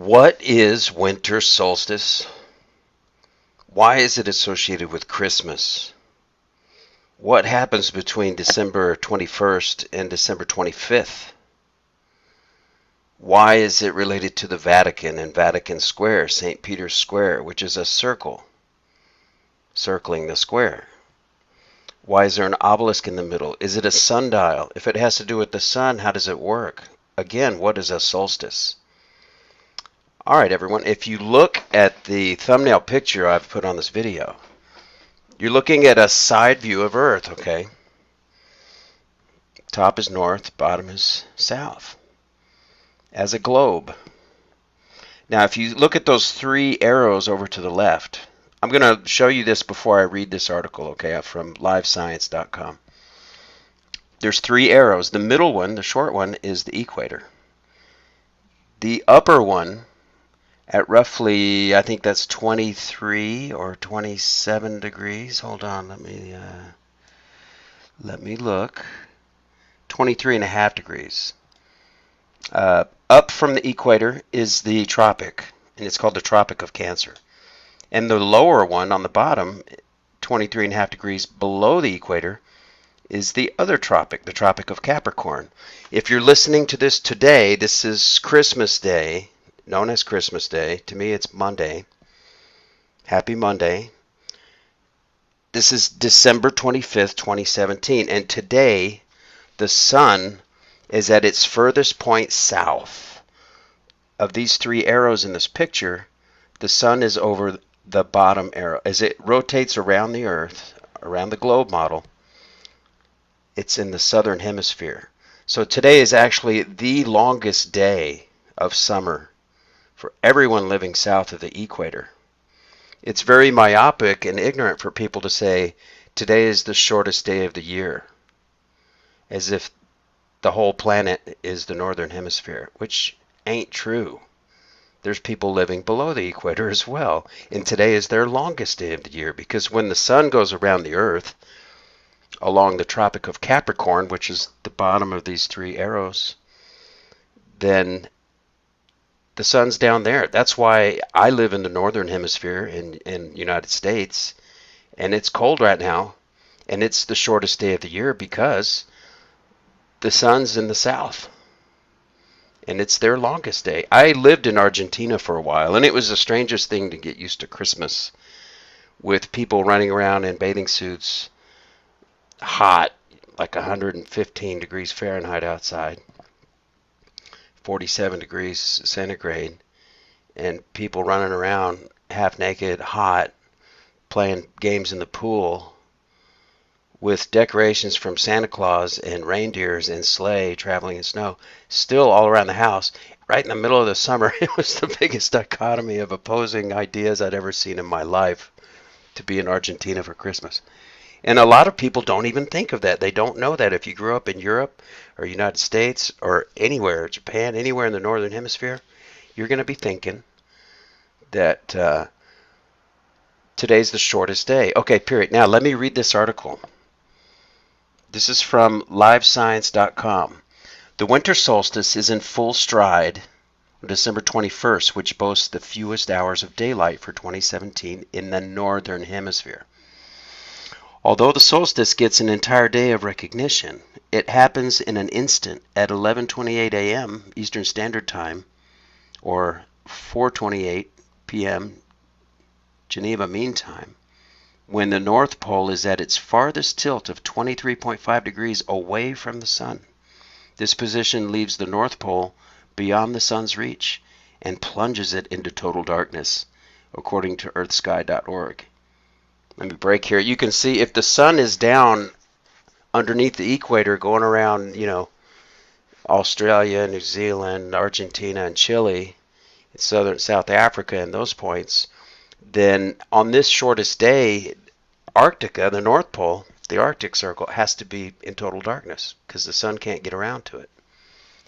What is winter solstice? Why is it associated with Christmas? What happens between December 21st and December 25th? Why is it related to the Vatican and Vatican Square, St. Peter's Square, which is a circle circling the square? Why is there an obelisk in the middle? Is it a sundial? If it has to do with the sun, how does it work? Again, what is a solstice? All right, everyone, if you look at the thumbnail picture I've put on this video, you're looking at a side view of Earth, okay? Top is north, bottom is south, as a globe. Now, if you look at those three arrows over to the left, I'm going to show you this before I read this article, okay, from livescience.com. There's three arrows. The middle one, the short one, is the equator. The upper one, at roughly, I think that's 23 or 27 degrees. Hold on, let me look. 23.5 degrees. Up from the equator is the tropic, and it's called the Tropic of Cancer. And the lower one on the bottom, 23.5 degrees below the equator, is the other tropic, the Tropic of Capricorn. If you're listening to this today, this is Christmas Day, known as Christmas Day. To me, it's Monday. Happy Monday. This is December 25th, 2017. And today, the sun is at its furthest point south. Of these three arrows in this picture, the sun is over the bottom arrow. As it rotates around the Earth, around the globe model, it's in the southern hemisphere. So today is actually the longest day of summer for everyone living south of the equator. It's very myopic and ignorant for people to say today is the shortest day of the year, as if the whole planet is the northern hemisphere, which ain't true. There's people living below the equator as well, and today is their longest day of the year, because when the sun goes around the Earth along the Tropic of Capricorn, which is the bottom of these three arrows, then the sun's down there. That's why I live in the northern hemisphere in United States, and it's cold right now, and it's the shortest day of the year because the sun's in the south, and it's their longest day. I lived in Argentina for a while, and it was the strangest thing to get used to Christmas, with people running around in bathing suits, hot, like 115 degrees Fahrenheit outside, 47 degrees centigrade, and people running around half naked, hot, playing games in the pool with decorations from Santa Claus and reindeers and sleigh traveling in snow, still all around the house. Right in the middle of the summer, it was the biggest dichotomy of opposing ideas I'd ever seen in my life, to be in Argentina for Christmas. And a lot of people don't even think of that. They don't know that. If you grew up in Europe or United States or anywhere, Japan, anywhere in the northern hemisphere, you're going to be thinking that today's the shortest day. Okay, period. Now, let me read this article. This is from livescience.com. The winter solstice is in full stride on December 21st, which boasts the fewest hours of daylight for 2017 in the northern hemisphere. Although the solstice gets an entire day of recognition, it happens in an instant at 11:28 a.m. Eastern Standard Time, or 4:28 p.m. Geneva Mean Time, when the North Pole is at its farthest tilt of 23.5 degrees away from the sun. This position leaves the North Pole beyond the sun's reach and plunges it into total darkness, according to earthsky.org. Let me break here. You can see if the sun is down underneath the equator going around, Australia, New Zealand, Argentina, and Chile, South Africa, and those points, then on this shortest day, Antarctica, the North Pole, the Arctic Circle, has to be in total darkness because the sun can't get around to it.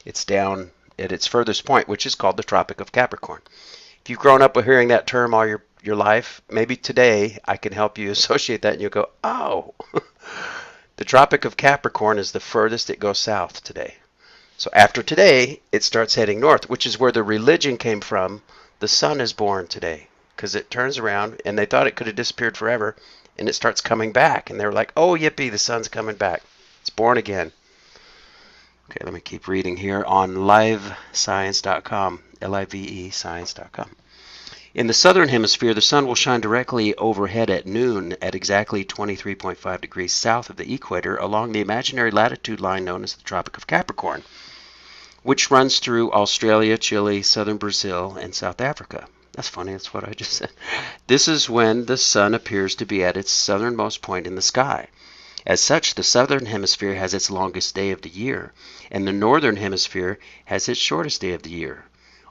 It's down at its furthest point, which is called the Tropic of Capricorn. If you've grown up with hearing that term all your life, maybe today I can help you associate that and you'll go, oh, the Tropic of Capricorn is the furthest it goes south today. So after today, it starts heading north, which is where the religion came from. The sun is born today because it turns around, and they thought it could have disappeared forever, and it starts coming back. And they were like, oh, yippee, the sun's coming back. It's born again. Okay, let me keep reading here on livescience.com, L-I-V-E science.com. In the southern hemisphere, the sun will shine directly overhead at noon at exactly 23.5 degrees south of the equator along the imaginary latitude line known as the Tropic of Capricorn, which runs through Australia, Chile, southern Brazil, and South Africa. That's funny, that's what I just said. This is when the sun appears to be at its southernmost point in the sky. As such, the southern hemisphere has its longest day of the year, and the northern hemisphere has its shortest day of the year,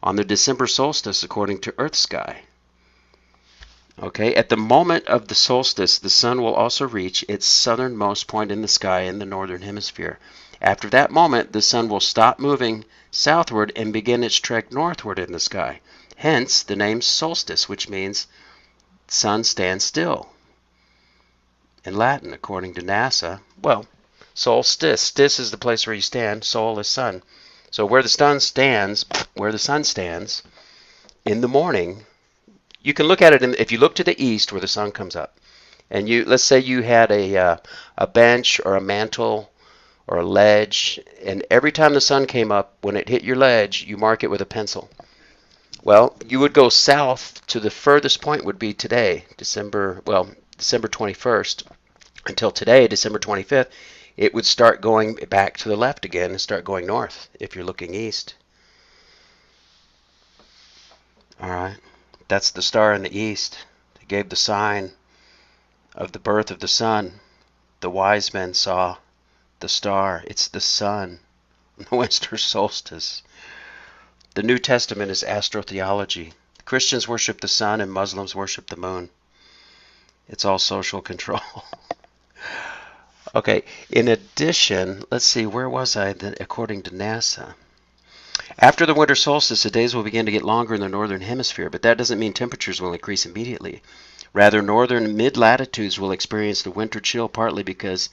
on the December solstice according to Earth sky. Okay, at the moment of the solstice, the sun will also reach its southernmost point in the sky in the northern hemisphere. After that moment, the sun will stop moving southward and begin its trek northward in the sky. Hence, the name solstice, which means sun stands still. In Latin, according to NASA, well, solstice. Stis is the place where you stand. Sol is sun. So where the sun stands, in the morning, you can look at it. If you look to the east where the sun comes up, and let's say you had a bench or a mantle or a ledge, and every time the sun came up, when it hit your ledge, you mark it with a pencil. Well, you would go south to the furthest point would be today, December 21st, until today, December 25th, it would start going back to the left again and start going north if you're looking east. All right, that's the star in the east. They gave the sign of the birth of the sun. The wise men saw the star. It's the sun, the winter solstice. The New Testament is astrotheology. Christians worship the sun and Muslims worship the moon. It's all social control. Okay, in addition, let's see, where was I according to NASA? After the winter solstice, the days will begin to get longer in the northern hemisphere, but that doesn't mean temperatures will increase immediately. Rather, northern mid-latitudes will experience the winter chill partly because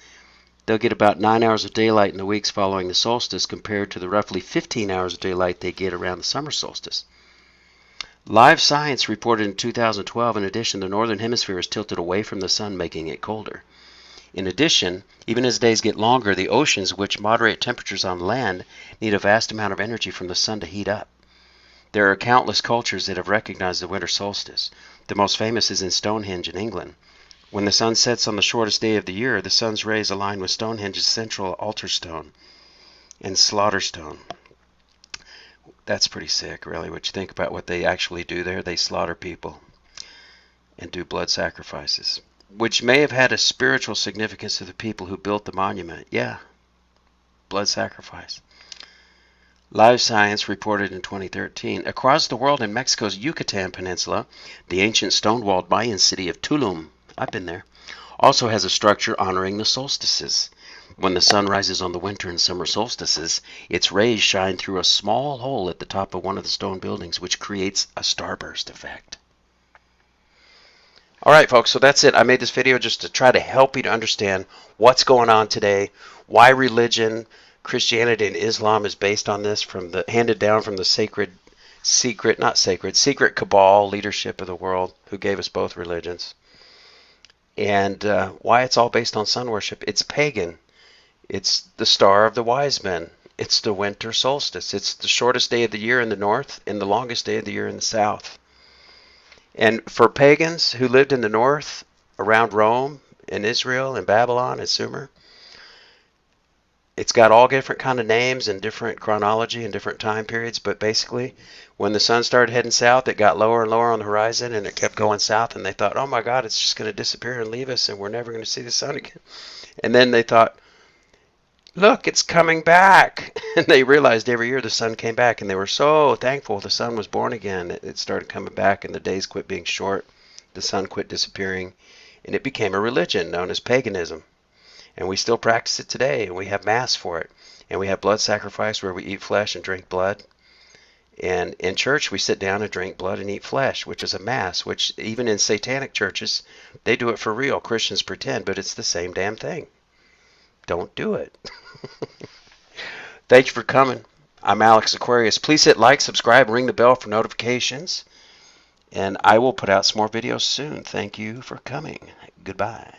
they'll get about 9 hours of daylight in the weeks following the solstice compared to the roughly 15 hours of daylight they get around the summer solstice. Live Science reported in 2012, in addition, the northern hemisphere is tilted away from the sun, making it colder. In addition, even as days get longer, the oceans, which moderate temperatures on land, need a vast amount of energy from the sun to heat up. There are countless cultures that have recognized the winter solstice. The most famous is in Stonehenge in England. When the sun sets on the shortest day of the year, the sun's rays align with Stonehenge's central altar stone and slaughter stone. That's pretty sick, really, what you think about what they actually do there. They slaughter people and do blood sacrifices, which may have had a spiritual significance to the people who built the monument. Yeah, blood sacrifice. Live Science reported in 2013, across the world in Mexico's Yucatan Peninsula, the ancient stone-walled Mayan city of Tulum, I've been there, also has a structure honoring the solstices. When the sun rises on the winter and summer solstices, its rays shine through a small hole at the top of one of the stone buildings, which creates a starburst effect. All right, folks, so that's it. I made this video just to try to help you to understand what's going on today, why religion, Christianity, and Islam is based on this, handed down from the secret cabal leadership of the world who gave us both religions, and why it's all based on sun worship. It's pagan. It's the star of the wise men. It's the winter solstice. It's the shortest day of the year in the north and the longest day of the year in the south. And for pagans who lived in the north, around Rome and Israel and Babylon and Sumer, it's got all different kind of names and different chronology and different time periods, but basically when the sun started heading south, it got lower and lower on the horizon, and it kept going south, and they thought, oh my God, it's just going to disappear and leave us, and we're never going to see the sun again. And then they thought, look, it's coming back. And they realized every year the sun came back, and they were so thankful the sun was born again. It started coming back, and the days quit being short. The sun quit disappearing, and it became a religion known as paganism. And we still practice it today, and we have mass for it. And we have blood sacrifice where we eat flesh and drink blood. And in church, we sit down and drink blood and eat flesh, which is a mass, which even in satanic churches, they do it for real. Christians pretend, but it's the same damn thing. Don't do it. Thank you for coming. I'm Alex Aquarius. Please hit like, subscribe, ring the bell for notifications. And I will put out some more videos soon. Thank you for coming. Goodbye.